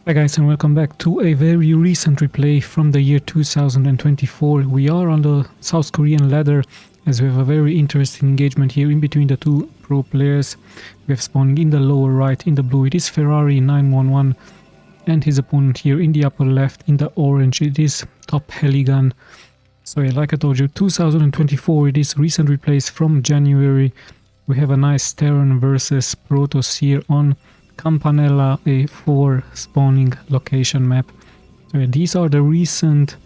Hi guys, and welcome back to a very recent replay from the year 2024. We are on the South Korean ladder as we have a very interesting engagement here in between the two pro players. We have spawning in the lower right in the blue, it is FERRARI911, and his opponent here in the upper left in the orange, it is TOPHELLIGUN. So yeah, like I told you, 2024, it is recent replays from January. We have a nice Terran versus Protoss here on Campanella, a 4 spawning location map. So yeah, these are the recent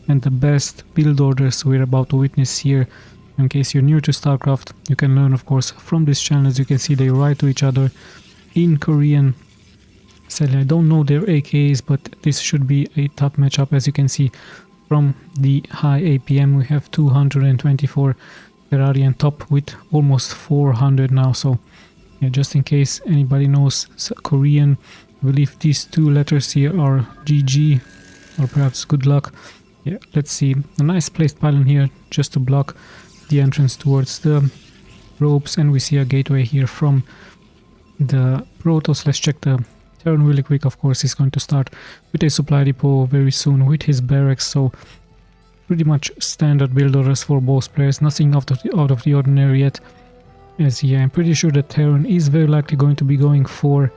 and the best build orders we're about to witness here. In case you're new to StarCraft, you can learn of course from this channel. As you can see, they write to each other in Korean. Sadly, I don't know their AKs, but this should be a top matchup. As you can see from the high APM, we have 224 Ferrari and top with almost 400 now. So yeah, just in case anybody knows Korean, I believe these two letters here are GG or perhaps good luck. Yeah, let's see. A nice placed pylon here just to block the entrance towards the ropes, and we see a gateway here from the Protoss. Let's check the Terran really quick. Of course, he's going to start with a supply depot very soon with his barracks, so pretty much standard build orders for both players. Nothing out of the ordinary yet. As yeah, I'm pretty sure that Terran is very likely going to be going for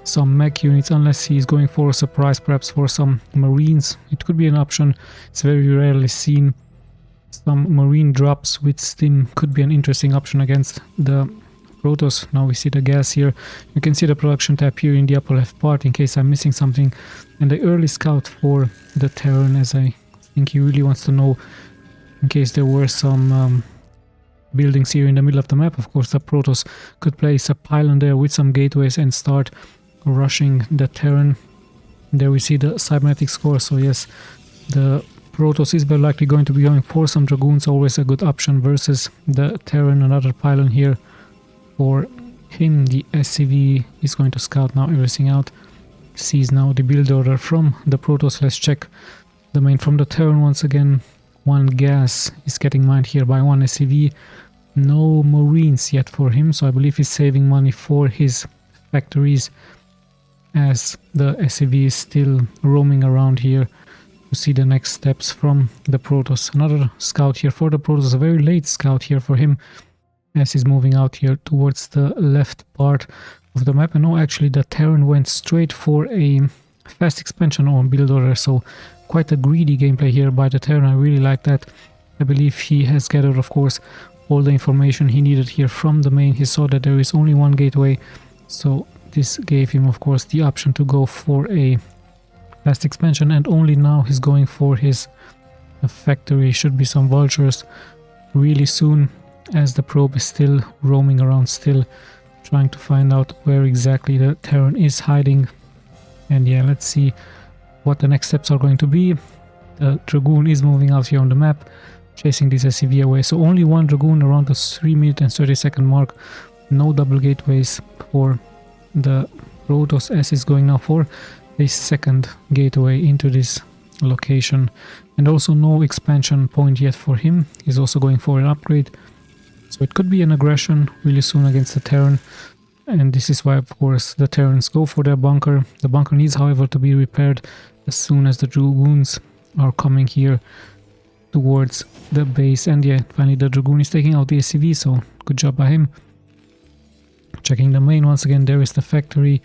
some mech units, unless he's going for a surprise, perhaps for some marines. It could be an option. It's very rarely seen. Some marine drops with stim could be an interesting option against the Protoss. Now we see the gas here. You can see the production tab here in the upper left part in case I'm missing something. And the early scout for the Terran, as I think he really wants to know in case there were some buildings here in the middle of the map. Of course, the Protoss could place a pylon there with some gateways and start rushing the Terran. There we see the cybernetic score. So yes, the Protoss is very likely going to be going for some dragoons, always a good option versus the Terran. Another pylon here for him. The SCV is going to scout now everything out. Sees now the build order from the Protoss. Let's check the main from the Terran once again. One gas is getting mined here by one SCV. No marines yet for him, so I believe he's saving money for his factories, as the SCV is still roaming around here to see the next steps from the Protoss. Another scout here for the Protoss, a very late scout here for him, as he's moving out here towards the left part of the map. And no, actually the Terran went straight for a fast expansion on build order, so quite a greedy gameplay here by the Terran. I really like that. I believe he has gathered, of course, all the information he needed here from the main. He saw that there is only one gateway, so this gave him, of course, the option to go for a fast expansion, and only now he's going for his factory. Should be some vultures really soon, as the probe is still roaming around, still trying to find out where exactly the Terran is hiding. And yeah, let's see what the next steps are going to be. The Dragoon is moving out here on the map, chasing this SCV away. So only one Dragoon around the 3-minute and 30-second mark. No double gateways for the Protoss, as is going now for a second gateway into this location. And also no expansion point yet for him. He's also going for an upgrade. So it could be an aggression really soon against the Terran. And this is why, of course, the Terrans go for their bunker. The bunker needs, however, to be repaired as soon as the Dragoons are coming here towards the base. And yeah, finally the Dragoon is taking out the SCV, so good job by him. Checking the main once again, there is the factory.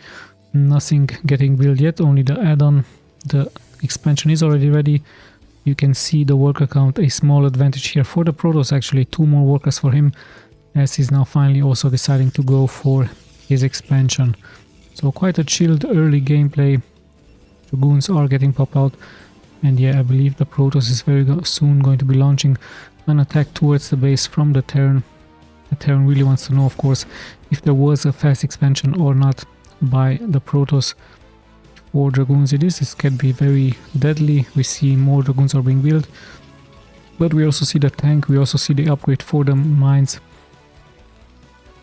Nothing getting built yet, only the add-on. The expansion is already ready. You can see the worker count, a small advantage here for the Protoss, actually 2 more workers for him, as he's now finally also deciding to go for his expansion. So quite a chilled early gameplay. Dragoons are getting popped out, and yeah, I believe the Protoss is very soon going to be launching an attack towards the base from the Terran. The Terran really wants to know, of course, if there was a fast expansion or not by the Protoss. For Dragoons this can be very deadly. We see more Dragoons are being built, but we also see the tank, we also see the upgrade for the mines.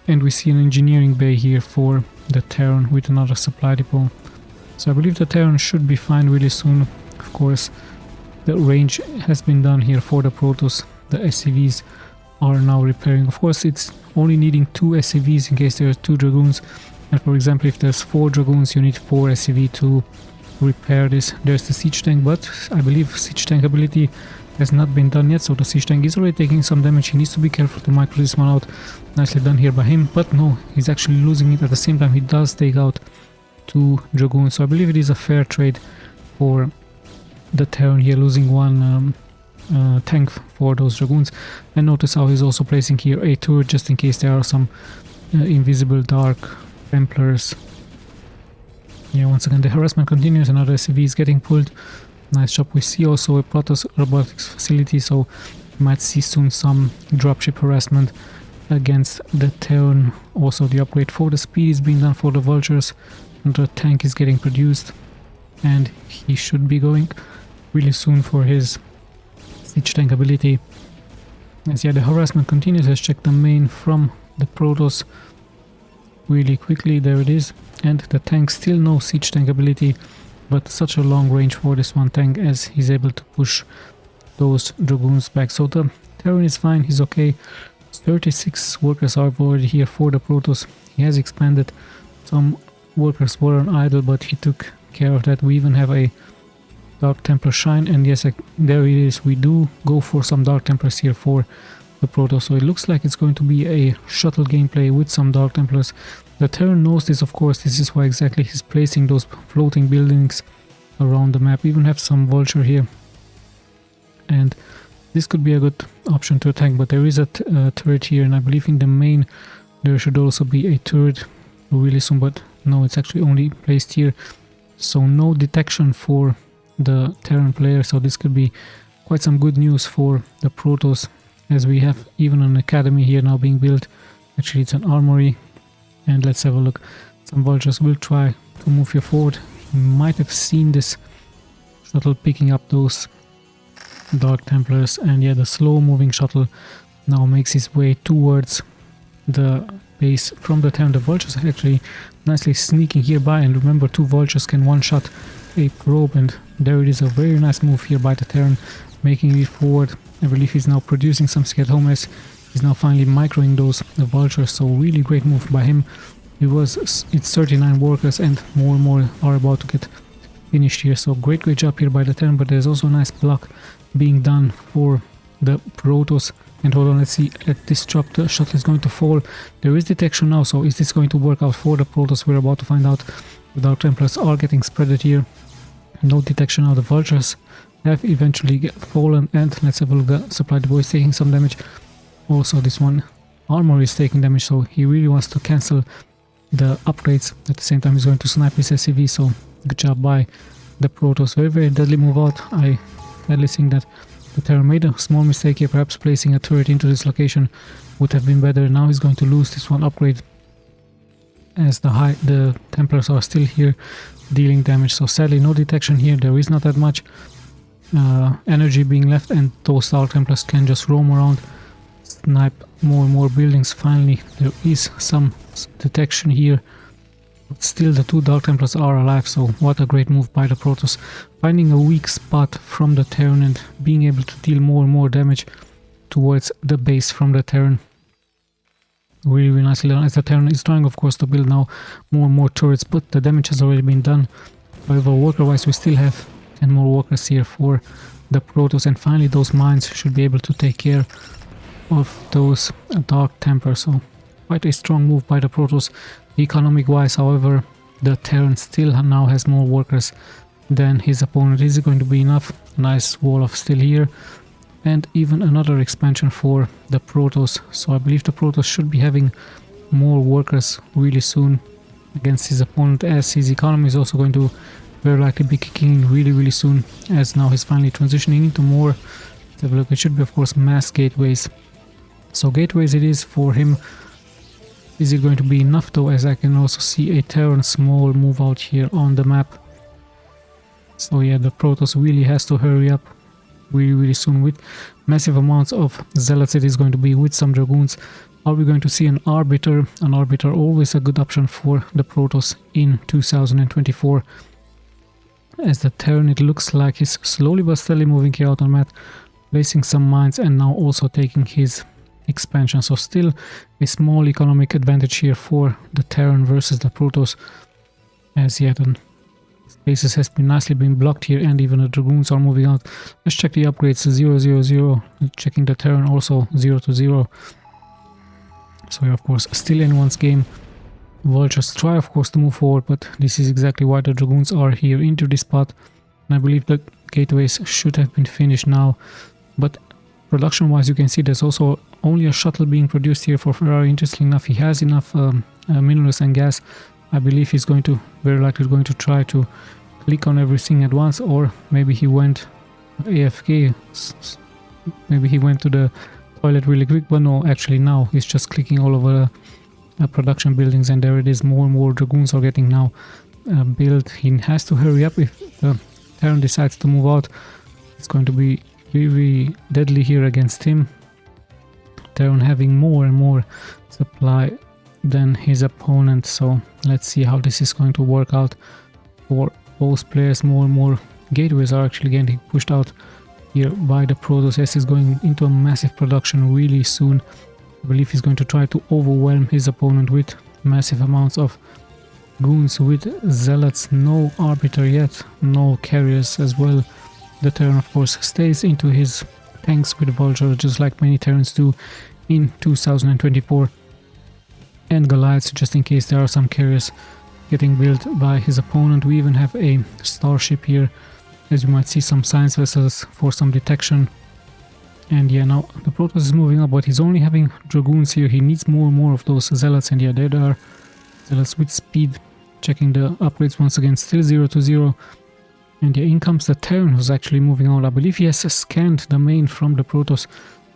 And we see an engineering bay here for the Terran with another supply depot. So I believe the Terran should be fine really soon. Of course, the range has been done here for the Protoss. The SCVs are now repairing. Of course, it's only needing 2 SCVs in case there are 2 Dragoons. And for example, if there's 4 Dragoons, you need 4 SCV to repair this. There's the siege tank, but I believe siege tank ability has not been done yet, so the siege tank is already taking some damage. He needs to be careful to micro this one out. Nicely done here by him, but no, he's actually losing it. At the same time, he does take out 2 dragoons, so I believe it is a fair trade for the Terran here, losing 1 tank for those dragoons. And notice how he's also placing here a turret just in case there are some invisible dark templars. Yeah, once again the harassment continues. Another SCV is getting pulled. Nice job. We see also a Protoss robotics facility, so we might see soon some dropship harassment against the Terran. Also the upgrade for the speed is being done for the vultures. Another tank is getting produced, and he should be going really soon for his siege tank ability. As yeah, the harassment continues. Let's check the main from the Protoss really quickly. There it is, and the tank still no siege tank ability, but such a long range for this one tank as he's able to push those dragoons back. So the Terran is fine, he's okay. 36 workers are already here for the Protoss. He has expanded. Some workers were on idle, but he took care of that. We even have a Dark Templar Shine, and yes, there it is. We do go for some Dark Templars here for the Protoss, so it looks like it's going to be a shuttle gameplay with some Dark Templars. The Terran knows this, of course. This is why exactly he's placing those floating buildings around the map. We even have some vulture here, and this could be a good option to attack, but there is a turret here, and I believe in the main there should also be a turret really soon, but no, it's actually only placed here, so no detection for the Terran player. So this could be quite some good news for the Protoss, as we have even an academy here now being built. Actually, it's an armory, and let's have a look. Some vultures will try to move here forward. You might have seen this shuttle picking up those Dark Templars, and yeah, the slow moving shuttle now makes its way towards the base from the Terran. The vultures are actually nicely sneaking here by, and remember, 2 vultures can one-shot a probe, and there it is. A very nice move here by the Terran, making it forward. I believe he's now producing some scared home as he's now finally microing those vultures, so really great move by him. It's 39 workers, and more are about to get finished here, so great job here by the Terran. But there's also a nice block being done for the Protoss. And hold on, let's see, at this drop the shuttle is going to fall. There is detection now, so is this going to work out for the Protoss? We're about to find out. The Dark Templars are getting spreaded here. No detection now. The vultures have eventually fallen, and let's have a look. The supply depot is taking some damage. Also this one armor is taking damage, so he really wants to cancel the upgrades. At the same time, he's going to snipe his SCV, so good job by the Protoss. Very deadly move out. I sadly think that the Terran made a small mistake here. Perhaps placing a turret into this location would have been better. Now he's going to lose this one upgrade, as the Templars are still here dealing damage. So sadly, no detection here. There is not that much energy being left, and those Dark Templars can just roam around, snipe more and more buildings. Finally, there is some detection here, but still the 2 Dark Templars are alive, so what a great move by the Protoss, finding a weak spot from the Terran and being able to deal more and more damage towards the base from the Terran. Really nicely done, as the Terran is trying, of course, to build now more and more turrets, but the damage has already been done. However, worker-wise, we still have 10 more workers here for the Protoss, and finally those mines should be able to take care of those Dark Templars. So quite a strong move by the Protoss. Economic-wise, however, the Terran still now has more workers than his opponent. Is it going to be enough? Nice wall of steel here, and even another expansion for the Protoss. So I believe the Protoss should be having more workers really soon against his opponent, as his economy is also going to very likely be kicking in really soon, as now he's finally transitioning into more. Let's have a look. It should be, of course, mass gateways. So gateways it is for him. Is it going to be enough though, as I can also see a Terran small move out here on the map. So yeah, the Protoss really has to hurry up really soon with massive amounts of zealots. It is going to be with some dragoons. Are we going to see an arbiter? An arbiter, always a good option for the Protoss in 2024. As the Terran, it looks like he's slowly but steadily moving here out on map, placing some mines, and now also taking his expansion. So still a small economic advantage here for the Terran versus the Protoss, as yet spaces has been nicely been blocked here, and even the Dragoons are moving out. Let's check the upgrades. 0-0-0. Checking the Terran also 0-0. So yeah, of course, still anyone's game. Vultures try, of course, to move forward, but this is exactly why the Dragoons are here into this spot. And I believe the gateways should have been finished now. But production-wise, you can see there's also only a shuttle being produced here for Ferrari. Interesting enough, he has enough minerals and gas. I believe he's going to, very likely going to try to click on everything at once, or maybe he went AFK. Maybe he went to the toilet really quick, but no, actually now he's just clicking all over production buildings, and there it is. More and more Dragoons are getting now built. He has to hurry up. If the Terran decides to move out, it's going to be really deadly here against him. Terran having more and more supply than his opponent, so let's see how this is going to work out for both players. More and more gateways are actually getting pushed out here by the Protoss. S is going into a massive production really soon. I believe he's going to try to overwhelm his opponent with massive amounts of goons, with zealots. No arbiter yet, no carriers as well. The Terran, of course, stays into his tanks with Vulture, just like many Terrans do in 2024. And Goliaths, just in case there are some carriers getting built by his opponent. We even have a starship here, as you might see, some science vessels for some detection. And yeah, now the Protoss is moving up, but he's only having Dragoons here. He needs more and more of those zealots, and yeah, there they are. Zealots with speed. Checking the upgrades once again, still 0-0. And yeah, in comes the Terran, who's actually moving out. I believe he has scanned the main from the Protoss.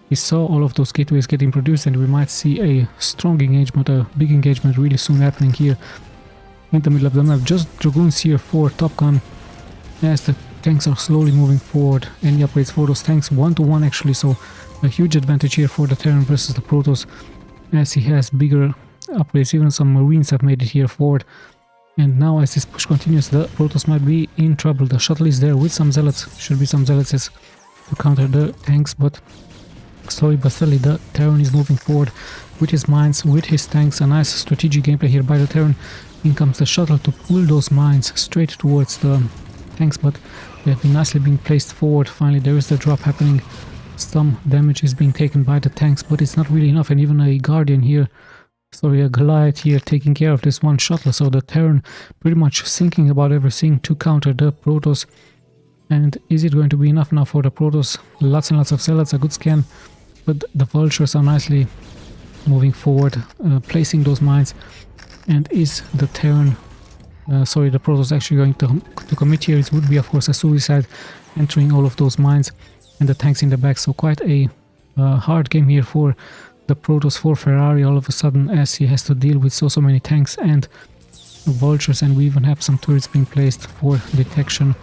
He saw all of those gateways getting produced, and we might see a strong engagement, a big engagement really soon happening here in the middle of the map. Just Dragoons here for Top Gun, as the tanks are slowly moving forward. Any upgrades for those tanks? 1-1 actually, so a huge advantage here for the Terran versus the Protoss, as he has bigger upgrades. Even some Marines have made it here forward. And now as this push continues, the Protoss might be in trouble. The shuttle is there with some zealots, should be some zealots to counter the tanks, but slowly but steadily the Terran is moving forward with his mines, with his tanks. A nice strategic gameplay here by the Terran. In comes the shuttle to pull those mines straight towards the tanks, but they have been nicely being placed forward. Finally there is the drop happening. Some damage is being taken by the tanks, but it's not really enough, and even a Guardian here, sorry, a Goliath here taking care of this one shuttle. So the Terran pretty much thinking about everything to counter the Protoss. And is it going to be enough now for the Protoss? Lots and lots of zealots, a good scan, but the Vultures are nicely moving forward, placing those mines. And is the Terran, sorry, the Protoss actually going to commit here? It would be, of course, a suicide, entering all of those mines and the tanks in the back. So quite a hard game here for the Protoss, for Ferrari, all of a sudden, as he has to deal with so many tanks and Vultures, and we even have some turrets being placed for detection.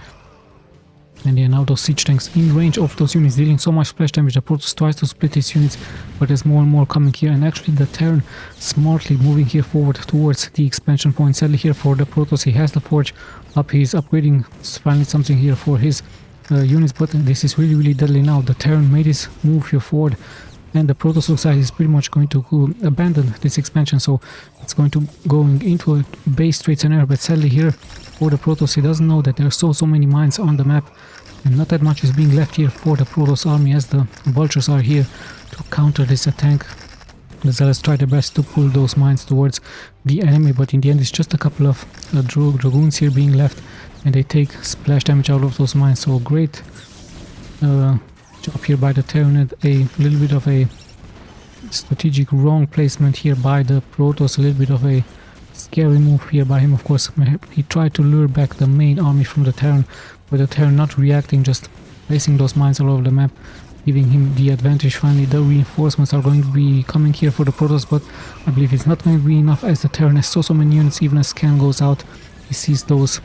And yeah, now those siege tanks in range of those units, dealing so much splash damage. The Protoss tries to split his units, but there's more and more coming here. And actually the Terran smartly moving here forward towards the expansion point. Sadly here for the Protoss, he has the forge up, he's upgrading finally something here for his units, but this is really deadly now. The Terran made his move here forward, and the Protoss looks like is pretty much going to abandon this expansion, so it's going to going into a base straight scenario. But sadly here for the Protoss, he doesn't know that there are so many mines on the map, and not that much is being left here for the Protoss army, as the Vultures are here to counter this attack. The Zealots try their best to pull those mines towards the enemy, but in the end it's just a couple of Dragoons here being left, and they take splash damage out of those mines. So great job here by the Terran, and a little bit of a strategic wrong placement here by the Protoss, a little bit of a scary move here by him. Of course, he tried to lure back the main army from the Terran, but the Terran not reacting, just placing those mines all over the map, giving him the advantage. Finally the reinforcements are going to be coming here for the Protoss, but I believe it's not going to be enough, as the Terran has so many units. Even as scan goes out, he sees those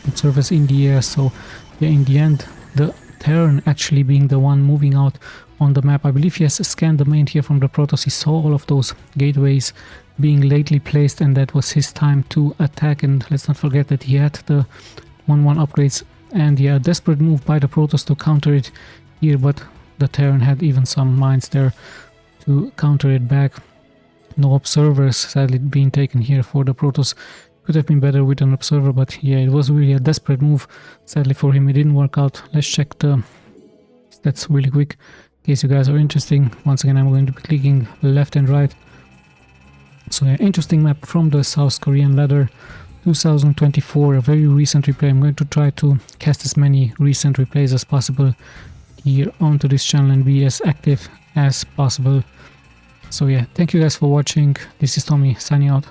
observers in the air. So yeah, in the end the Terran actually being the one moving out on the map. I believe he has scanned the main here from the Protoss. He saw all of those gateways being lately placed, and that was his time to attack. And let's not forget that he had the 1-1 upgrades, and yeah, desperate move by the Protoss to counter it here, but the Terran had even some mines there to counter it back. No observers sadly being taken here for the Protoss. Could have been better with an observer, but yeah, it was really a desperate move. Sadly for him, it didn't work out. Let's check the stats really quick, in case you guys are interested. Once again, I'm going to be clicking left and right. So yeah, interesting map from the South Korean ladder 2024, a very recent replay. I'm going to try to cast as many recent replays as possible here onto this channel and be as active as possible. So yeah, thank you guys for watching. This is Tommy signing out.